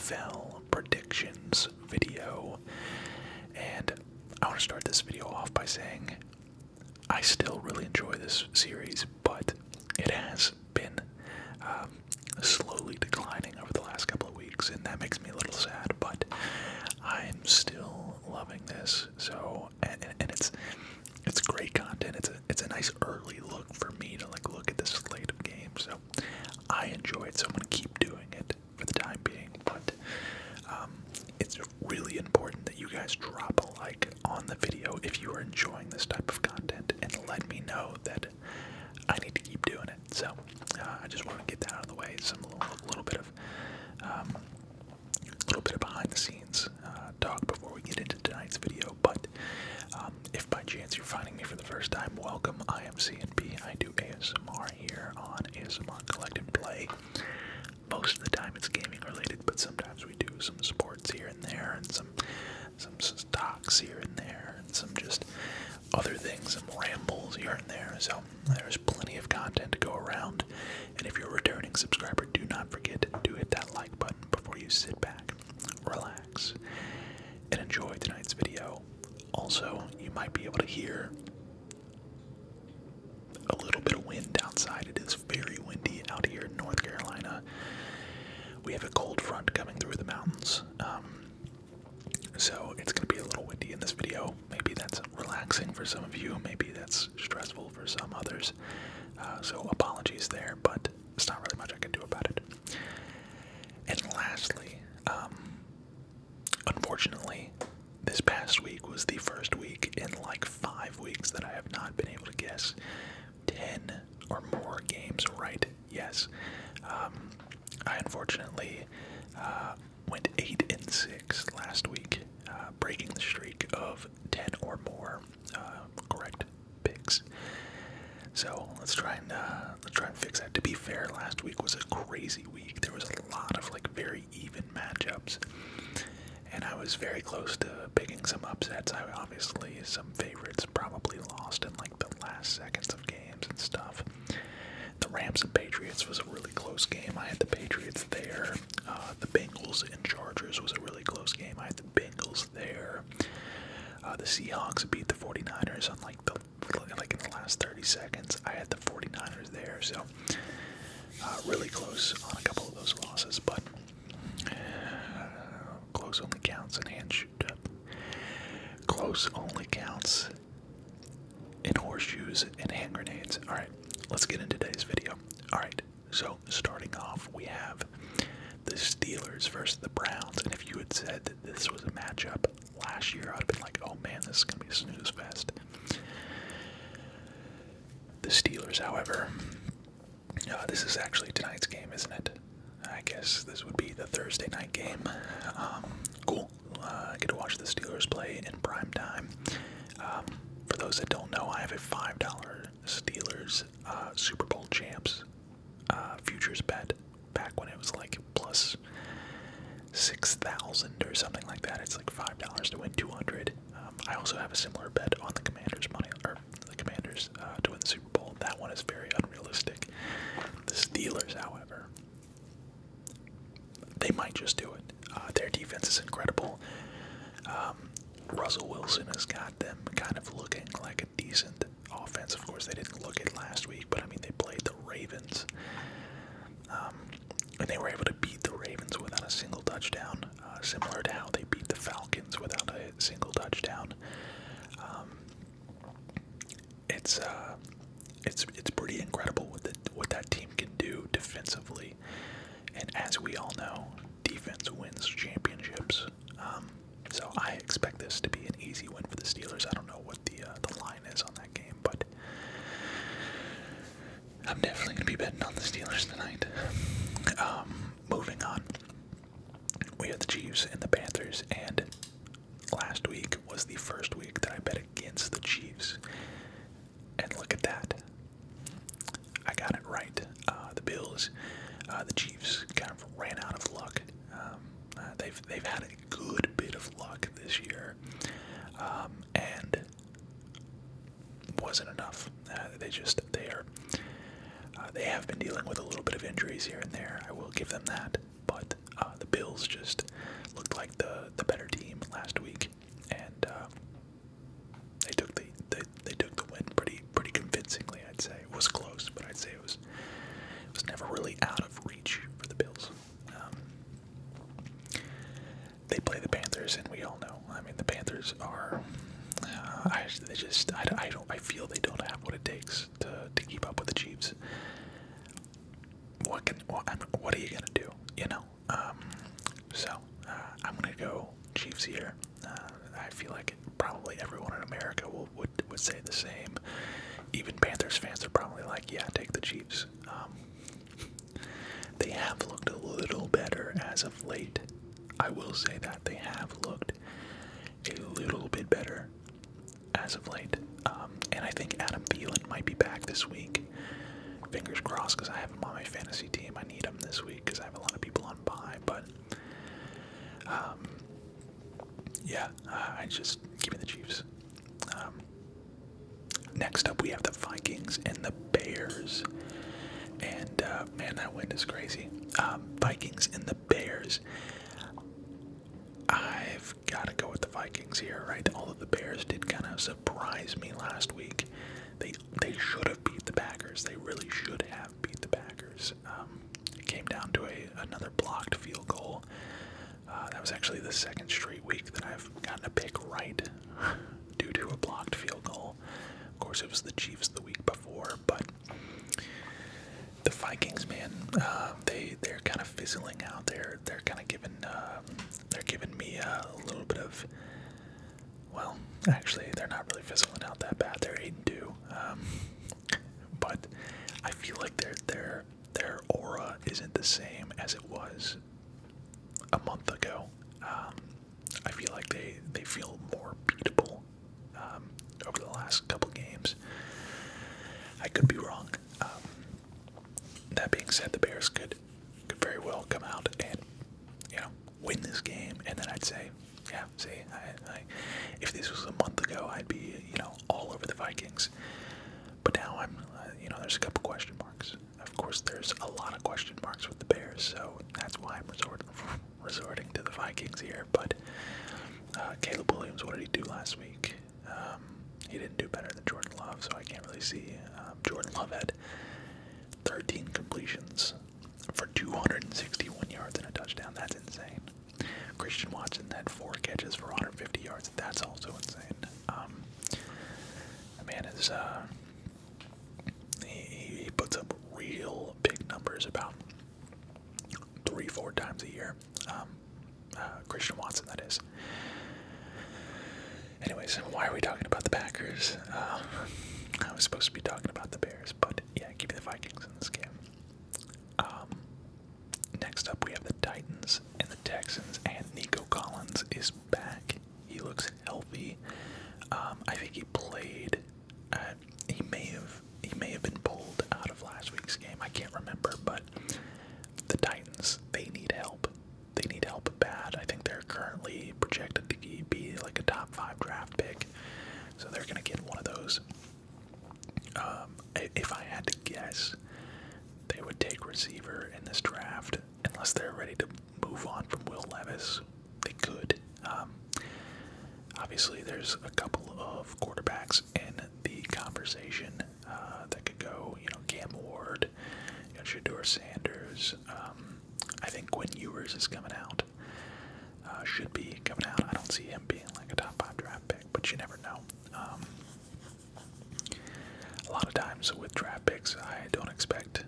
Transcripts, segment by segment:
NFL predictions video. And I want to start this video off by saying I still really enjoy this series, but it has been slowly declining over the last couple of weeks, and that makes me a little sad, but I'm still loving this. So, and it's great content. It's a nice early look for me to like look at this slate of games. So I enjoy it, so I'm gonna keep doing it for the time being. But it's really important that you guys drop a like on the video if you are enjoying this type of content, and let me know that I need to keep doing it. So I just want to get that out of the way. Some little bit of behind the scenes talk before we get into tonight's video. But if by chance you're finding me for the first time, welcome. I am CNP. I do ASMR here on ASMR Collect and Play. Most of the time it's gaming related, but sometimes we do some sports here and there, and some stocks here and there, and some just other things, some rambles here and there. So there's plenty of content to go around. And if you're a returning subscriber, do not forget to hit that like button before you sit back, relax, and enjoy tonight's video. Also, you might be able to hear a little bit of wind outside. It is very windy out here in North Carolina. We have a cold front coming through the mountains, so it's going to be a little windy in this video. Maybe that's relaxing for some of you, maybe that's stressful for some others, so apologies there, but it's not really much I can do about it. And lastly, unfortunately, this past week was the first week in like 5 weeks that I have not been able to guess 10 or more games right. Yes, I unfortunately went 8-6 last week, breaking the streak of 10 or more correct picks. So let's try and fix that. To be fair, last week was a crazy week. There was a lot of like very even matchups, and I was very close to picking some upsets. I obviously, some favorites probably lost in like the last seconds of games and stuff. The Rams and Patriots was a really close game. I had the Patriots there. The Bengals and Chargers was a really close game. I had the Bengals there. The Seahawks beat the 49ers on like in the last 30 seconds. I had the 49ers there, so really close on a couple of those losses, but close only counts in hand shoot up. Close only counts in horseshoes and hand grenades. Alright, let's get into today's video. Alright, so starting off, we have the Steelers versus the Browns, and if you had said that this was a matchup last year, I would have been like, oh man, this is going to be a snooze fest. The Steelers, however, this is actually tonight's game, isn't it? I guess this would be the Thursday night game. Cool. I get to watch the Steelers play in prime time. For those that don't know, I have a $5 Steelers Super Bowl champs futures bet back when it was like plus 6,000 or something like that. It's like $5 to win 200. I also have a similar bet on the Commanders money, or the Commanders to win the Super Bowl. That one is very unrealistic. The Steelers, however, they might just do it. Their defense is incredible. Russell Wilson has got them kind of looking like a decent offense. Of course, they didn't look it last week, but I mean, they played the Ravens, and they were able to beat the Ravens without a single touchdown, similar to how they beat the Falcons without a single touchdown. It's pretty incredible what that team can do defensively, and as we all know, defense wins championships. So I expect this to be an easy win for the Steelers. I don't know what the line is on that game, but I'm definitely going to be betting on the Steelers tonight. Moving on, we have the Chiefs and the Panthers, and last week was the first week that I bet against the Chiefs, and look at that. I got it right. The Bills, the Chiefs kind of ran out of luck. They've had a good bit of luck this year, and wasn't enough. They have been dealing with a little bit of injuries here and there. I will give them that, but the Bills just looked like the better team last week, and they took the win pretty convincingly. I'd say it was close, but I'd say it was never really out of reach for the Bills. They play the Panthers, and we all know. I mean, the Panthers are. I feel they don't have what it takes to keep up with the Chiefs. What are you gonna do? You know. So I'm gonna go Chiefs here. I feel like probably everyone in America would say the same. Even Panthers fans are probably like, yeah, take the Chiefs. They have looked a little better as of late. I will say that they have looked a little bit better as of late. And I think Adam Thielen might be back this week. Fingers crossed, because I have him on my fantasy team. I need him this week because I have a lot of people on bye. But yeah, I just give me the Chiefs. Next up, we have the Vikings and the Bears. And man, that wind is crazy. Vikings and the Bears. I've got to go with the Vikings here, right? Although the Bears did kind of surprise me last week. They should have beat the Packers. They really should have beat the Packers. It came down to another blocked field goal. That was actually the second straight week that I've gotten a pick right due to a blocked field goal. Of course, it was the Chiefs the week before, but the Vikings, man, they're kind of fizzling out. They're kind of giving me a little bit of. Well, actually, they're not really fizzling out that bad. They're 8-2, but I feel like their aura isn't the same as it was a month ago. I feel like they feel more beatable over the last couple games. I could be wrong. That being said, the Bears could very well come out and win this game, and then I'd say, yeah, see, if this was a month ago, I'd be all over the Vikings. But now I'm there's a couple question marks. Of course, there's a lot of question marks with the Bears, so that's why I'm resorting to the Vikings here. But Caleb Williams, what did he do last week? He didn't do better than Jordan Love, so I can't really see. Jordan Love had 13 completions for 261 yards and a touchdown. That's insane. Christian Watson had 4 catches for 150 yards. That's also insane. The man is he puts up real big numbers about 3-4 times a year. Christian Watson, that is. Anyways, why are we talking about the Packers? I was supposed to be talking about the Bears, but yeah, give me the Vikings in this game. Next up, we have the Titans and the Texans, and Nico Collins is back. He looks healthy. I think he played. He may have been pulled out of last week's game. I can't remember, but the Titans, they need help. They need help bad. I think they're currently projected to be like a top 5 draft pick, so they're gonna get one of those. If I had to guess, they would take receiver in this draft, unless they're ready to move on from Will Levis. They could. Obviously, there's a couple of quarterbacks in the conversation that could go. Cam Ward, Shedeur Sanders. I think Quinn Ewers is coming out. Should be coming out. I don't see him being like a top 5 draft pick, but you never know. A lot of times with draft picks, I don't expect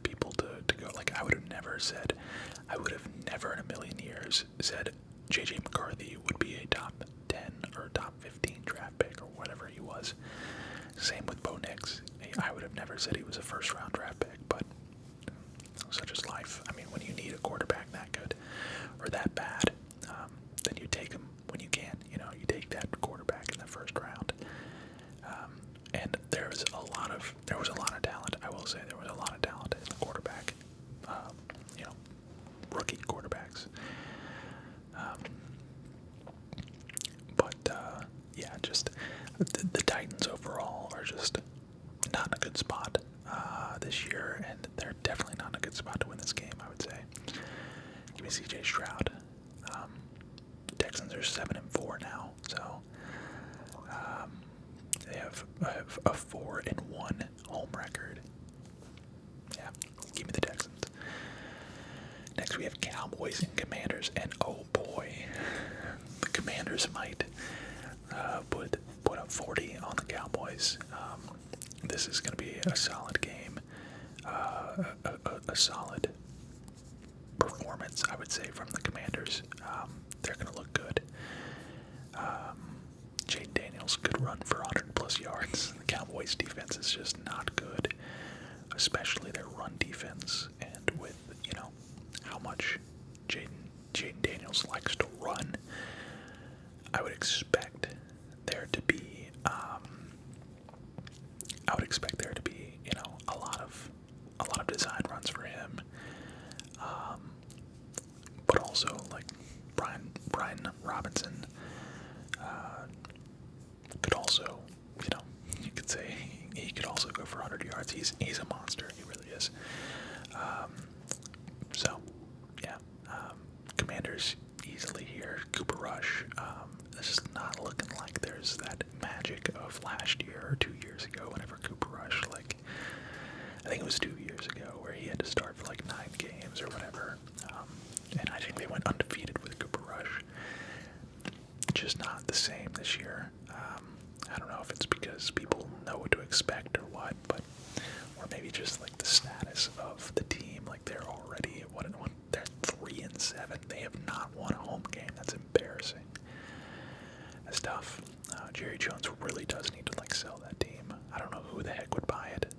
people to go. Like, I would have never in a million years said J.J. McCarthy would be a top 10 or top 15 draft pick or whatever he was. Same with Bo Nix. I would have never said he was a first round draft pick, but such is life. I mean, when you need a quarterback that good or that bad, then you take him when you can. You take that quarterback in the first round. And there was a lot of talent. I will say there was a lot of talent in the quarterback. Rookie quarterbacks. Yeah, just the Titans overall are just not in a good spot this year, and they're definitely not in a good Patriots about to win this game, I would say. Give me CJ Stroud. Texans are 7-4 now, so they have a 4-1 home record. Yeah, give me the Texans. Next we have Cowboys and Commanders, and oh boy, the Commanders might put up 40 on the Cowboys. This is going to be a solid game, a solid performance, I would say, from the Commanders. They're going to look good. Jaden Daniels could run for 100 plus yards. The Cowboys defense is just not good, especially their run defense, and with, you know, how much Jaden Daniels likes to run, I would expect there to be you know, a lot of design runs for him, but also like Brian Robinson could also, you know, you could say he could also go for 100 yards. He's a monster. He really is. So yeah, Commanders easily here. Cooper Rush. It's just not looking like there's that magic of last year or 2 years ago. Whenever Cooper Rush, like, I think it was 2 years ago, where he had to start for like 9 games or whatever. And I think they went undefeated with Cooper Rush. Just not the same this year. I don't know if it's because people know what to expect or what, but or maybe just like the status of the team. Like they're already they're 3-7. They have not won a home game. That's embarrassing. That's tough. Jerry Jones really does need to like sell that team. I don't know who the heck would buy it,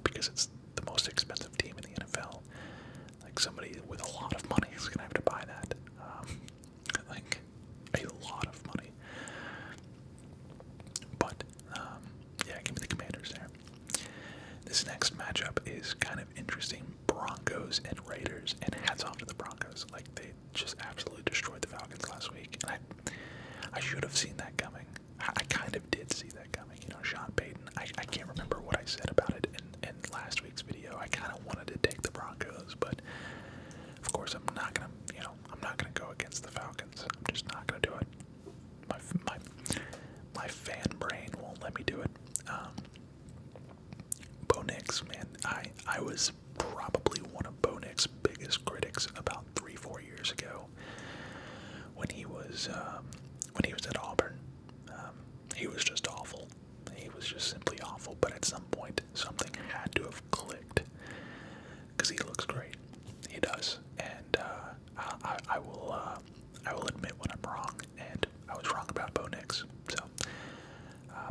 because it's the most expensive team in the NFL. Like somebody with a lot of money is gonna have to buy that. Like a lot of money. But yeah, give me the Commanders there. This next matchup is kind of interesting. Broncos and Raiders, and hats off to the Broncos. Like they just absolutely destroyed the Falcons last week, and I should have seen that coming. I kind of did see that coming. You know, Sean Payton. I can't remember what I said about it in last week's video. I kind of wanted to take the Broncos, but of course I'm not gonna. You know, I'm not gonna go against the Falcons. I'm just not gonna do it. My fan brain won't let me do it. Bo Nix, man, I was probably one of Bo Nix's biggest critics about 3-4 years ago when he was at Auburn. He was just awful. He was just simply awful. But at some point, something had to have clicked, because he looks great. He does, and I will admit when I'm wrong, and I was wrong about Bo Nix. So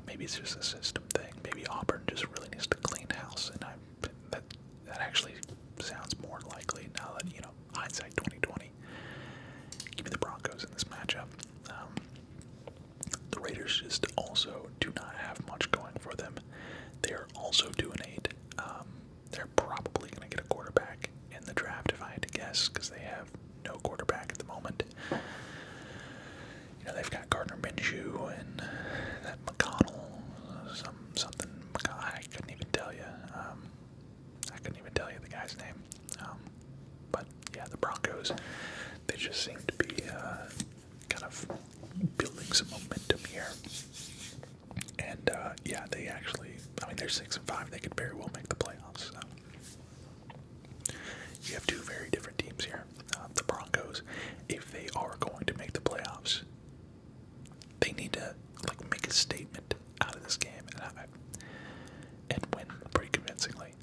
maybe it's just a system thing. Maybe Auburn just really needs to clean house, and that actually sounds more likely now that, you know, hindsight 2020. Give me the Broncos in this matchup. The Raiders just also do not have much going for them. They're also 2-8. They're probably going to get a quarterback in the draft, if I had to guess, because they have no quarterback at the moment. You know, they've got Gardner Minshew and that McConnell, something. I couldn't even tell you. I couldn't even tell you the guy's name. But yeah, the Broncos, they just seem to be kind of building some momentum here. And yeah, they actually, I mean, they're 6-5. They could very well make the playoffs. So. You have two very different teams here. The Broncos, if they are going to make the playoffs, they need to like make a statement out of this game and win pretty convincingly.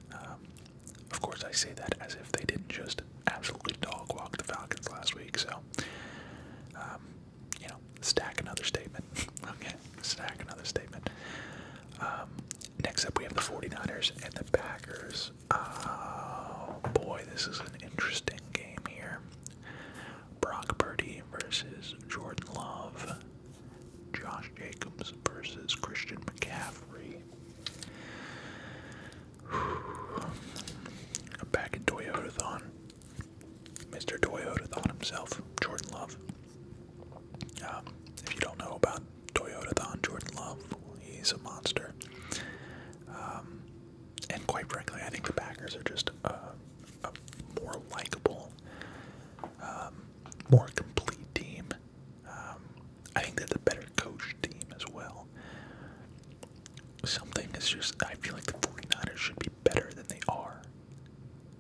Of course, I say that as if they didn't just absolutely dog walk the Falcons last week. So, you know, stack another statement. Okay, stack another statement. Next up, we have the 49ers and the Packers. Oh boy, this is an interesting game here. Brock Purdy versus Jordan Love. Josh Jacobs versus Christian McCaffrey. Back in Toyotathon. Mr. Toyotathon himself, Jordan Love. If you don't know about Toyotathon, Jordan Love, he's a monster. And quite frankly, I think the Packers are just a something is just, I feel like the 49ers should be better than they are.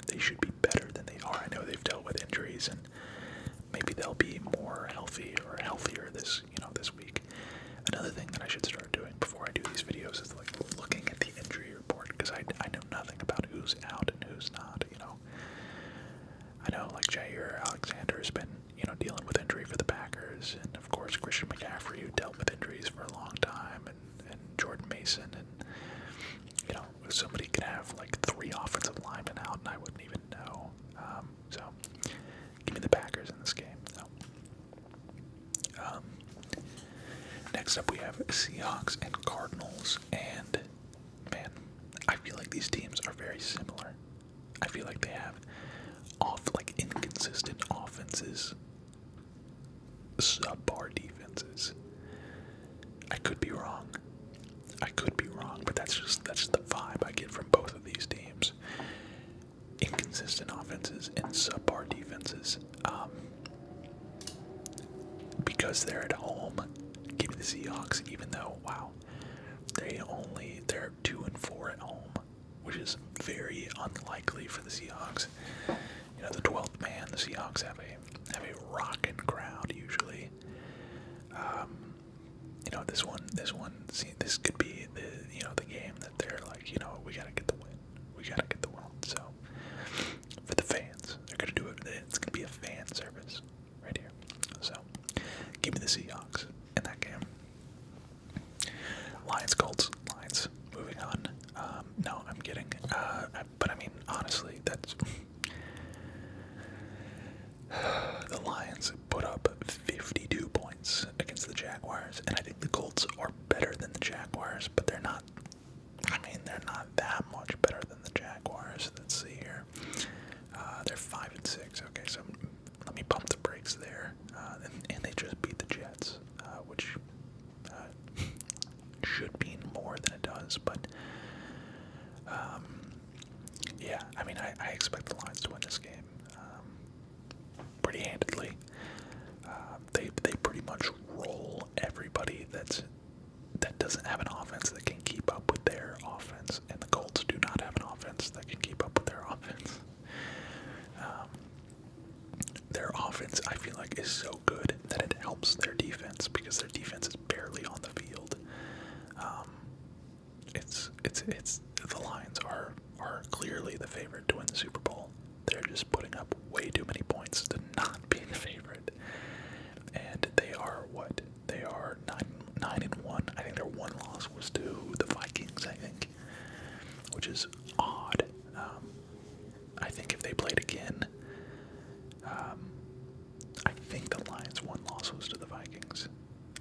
They should be better than they are. I know they've dealt with injuries, and maybe they'll be more healthy or healthier this week. Another thing that I should start doing before I do these videos is like looking at the injury report, because I know nothing about who's out and who's not. I know like Jair Alexander has been dealing with injury for the Packers, and of course Christian McCaffrey, who dealt with injuries for a long time, and Jordan Mason, and somebody could have like 3 offensive linemen out and I wouldn't even know. So give me the Packers in this game. So, next up we have Seahawks and Cardinals, and man, I feel like these teams are very similar. I feel like they have inconsistent offenses, subpar defenses. I could be wrong, but that's the vibe I get from both of these teams. Inconsistent offenses and subpar defenses. Because they're at home, give me the Seahawks, even though, wow, they're 2-4 at home, which is very unlikely for the Seahawks. The 12th man, the Seahawks have a rockin' crowd usually. This one, see, this could be the game that they're like, we gotta get the win. So, for the fans, they're gonna do it. It's gonna be a fan service right here. So, give me the Seahawks in that game. Lions, Colts, Lions. Moving on. No, I'm kidding. But I mean, honestly, that's the Lions put up 52 points against the Jaguars, and I think the Colts are better than the Jaguars, but they're not. They're not that much better than the Jaguars. Let's see here. They're 5-6. Okay, so let me pump the brakes there. And they just beat the Jets, which should mean more than it does. But yeah, I expect the Lions to win this game pretty handedly. They pretty much roll everybody that doesn't have an offense that can keep up with their offense, and the Colts do not have an offense that can keep up with their offense. Their offense, I feel like, is so good that it helps their defense, because their defense is barely on the field. It's the Lions are clearly the favorite to win the Super Bowl. They're just putting up way too many points to not be the favorite. And they are what? They are 9-1. I think their one loss was to the Vikings, which is odd. I think if they played again, I think the Lions' one loss was to the Vikings.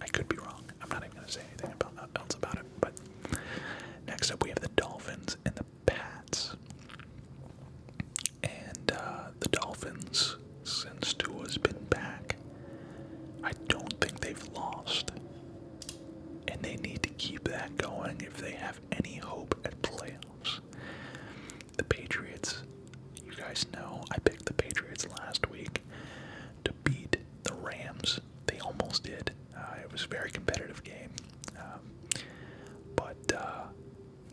I could be wrong. I'm not even going to say anything else about it. But next up, we have the Dolphins and the Pats. And the Dolphins, since Tua's been back, I don't think they've lost. And they need to keep that going if they have any hope at playoffs. The Patriots, you guys know, I picked the Patriots last week to beat the Rams. They almost did. It was a very competitive game. But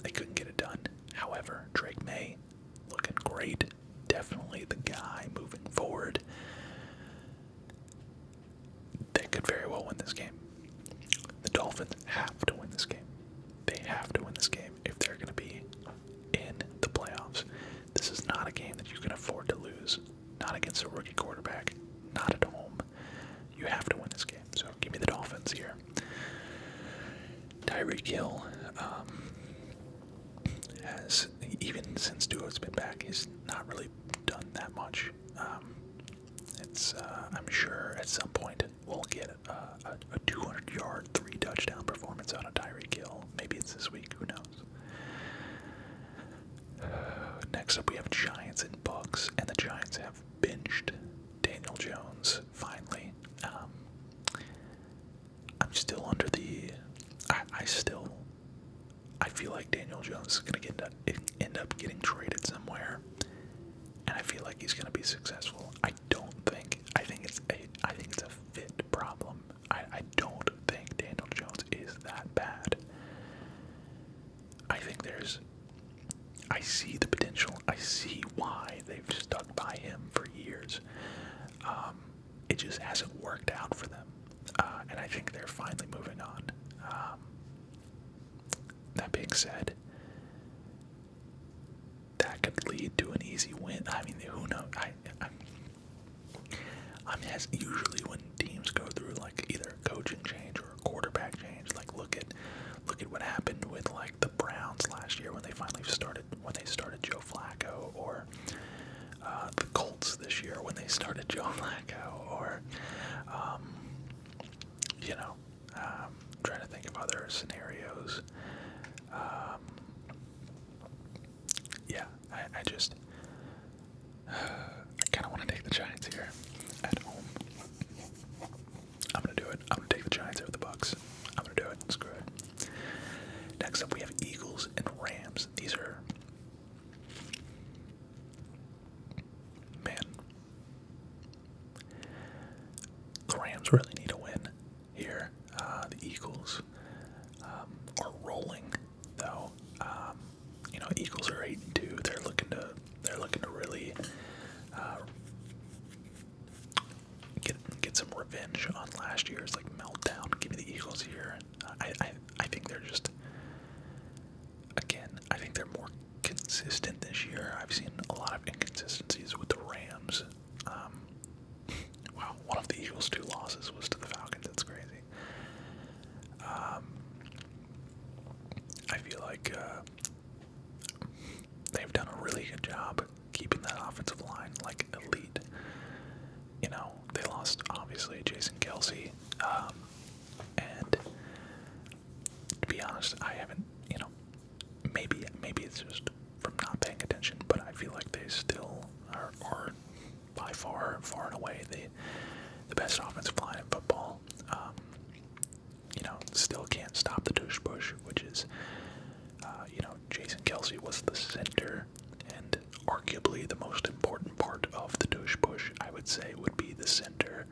they couldn't get it done. However, Drake May, looking great. Definitely the guy moving forward. They could very well win this game. The Dolphins have to win this game. They have to win this game if they're going to be in the playoffs. This is not a game that you can afford to lose. Not against a rookie quarterback. Not at home. You have to win this game. So give me the Dolphins here. Tyreek Hill has, even since Tua's been back, he's not really done that much. I'm sure at some point we'll get a 200-yard, 3-touchdown performance out of Tyreek Hill. Maybe it's this week. Who knows? Next up, we have Giants and Bucks, and the Giants have benched Daniel Jones finally. I'm still under the. I feel like Daniel Jones is going to end up getting traded somewhere, and I feel like he's going to be successful. I think it's a fit problem. I don't think Daniel Jones is that bad. see the potential. I see why they've stuck by him for years. It just hasn't worked out for them, and I think they're finally moving on. That being said, that could lead to an easy win. I mean, who knows? Usually when teams go through like either a coaching change or a quarterback change, like look at what happened with like the Browns last year when they started Joe Flacco, or the Colts this year when they started Joe Flacco, or trying to think of other scenarios. I just I kind of want to take the Giants here at home. I'm gonna do it. I'm gonna take the Giants over the Bucks. I'm gonna do it. Screw it. Next up, we have Eagles and Rams. These are, man, the Rams really need a win here. The Eagles are rolling, though. Eagles are 8-2. They're looking to really get some revenge on last year's like meltdown. Give me the Eagles here. I think they're just, again, I think they're more consistent this year. I've seen a lot of inconsistencies with the Rams. Wow, one of the Eagles' 2 losses was to the Falcons. That's crazy. I feel like they've done a really good job keeping that offensive line like elite. They lost obviously Jason Kelsey, and to be honest, I haven't. Maybe it's just from not paying attention, but I feel like they still are by far and away the best offensive line in football. Still can't stop the tush push, which is, Jason Kelsey was the center, and arguably the most important part of the tush push, I would say, would be the center,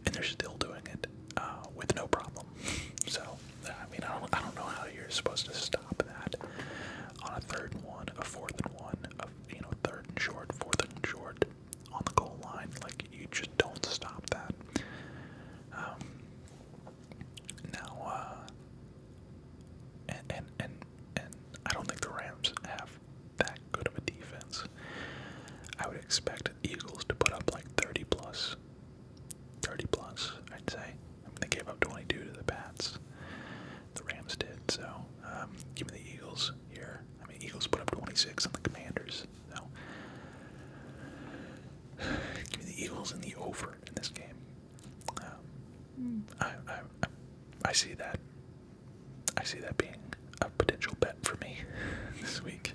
and they're still doing it with no problem. So, I don't know how you're supposed to stop that on a 3rd and 1, a 4th and 1, a 3rd and short, 4th and short on the goal line. Like, you just don't stop that. And I don't think the Rams have that good of a defense. I would expect Eagles to put up like 30 plus, I'd say. They gave up 22 to the Pats. The Rams did, so give me the Eagles here. Eagles put up 26 on the Commanders, so give me the Eagles and the over in this game. I see that. I see that being a potential bet for me this week.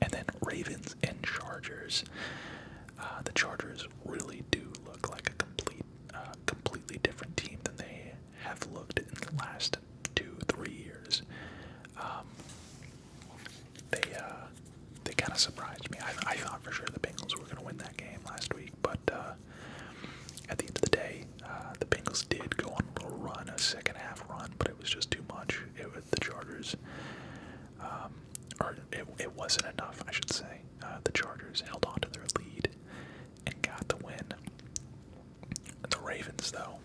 And then Ravens and Chargers. The Chargers really do look like a completely different team than they have looked in the last 2-3 years. They kind of surprised me. I thought for sure the Bengals were going to win that game last week, but at the end of the day, the Bengals did go on a little run, a second half run, but it was just too much. The Chargers, or it wasn't enough, I should say. The Chargers held on to their lead and got the win. The Ravens, though,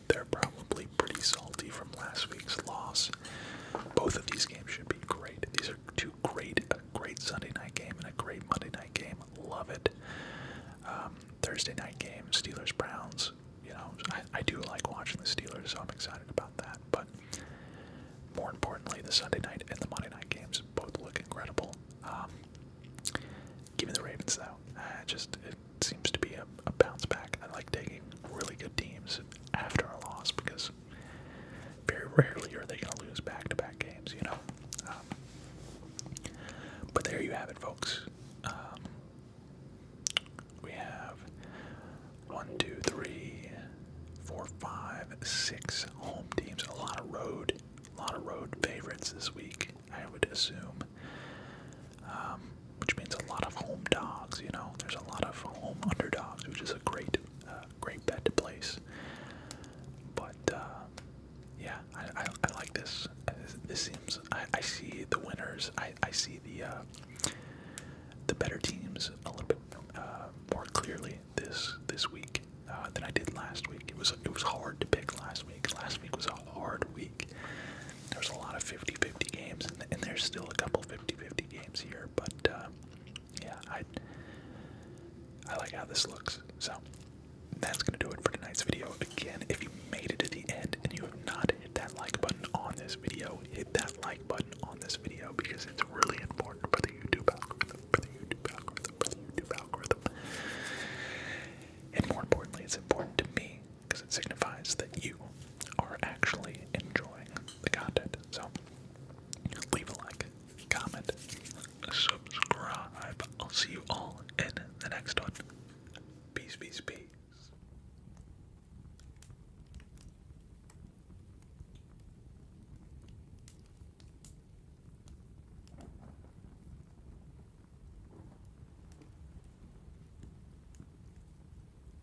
they're probably pretty salty from last week's loss. Both of these games should be great. These are a great Sunday night game and a great Monday night game. Love it. Thursday night game, Steelers-Browns. I do like watching the Steelers, so I'm excited about that. But more importantly, the Sunday night and the Monday night games both look incredible. Give me the Ravens, though. It seems to be a bounce back. I like taking really good teams after a loss because very rarely are they going to lose back-to-back games, But there you have it, folks. We have 1, 2, 3, 4, 5, 6 home teams. A lot of road favorites this week, I would assume. Which means a lot of home dogs. There's a lot of home underdogs, which is a great bet to place. But yeah, I I see the better teams a little bit more clearly this week than I did last week. It was hard to pick last week. Last week was a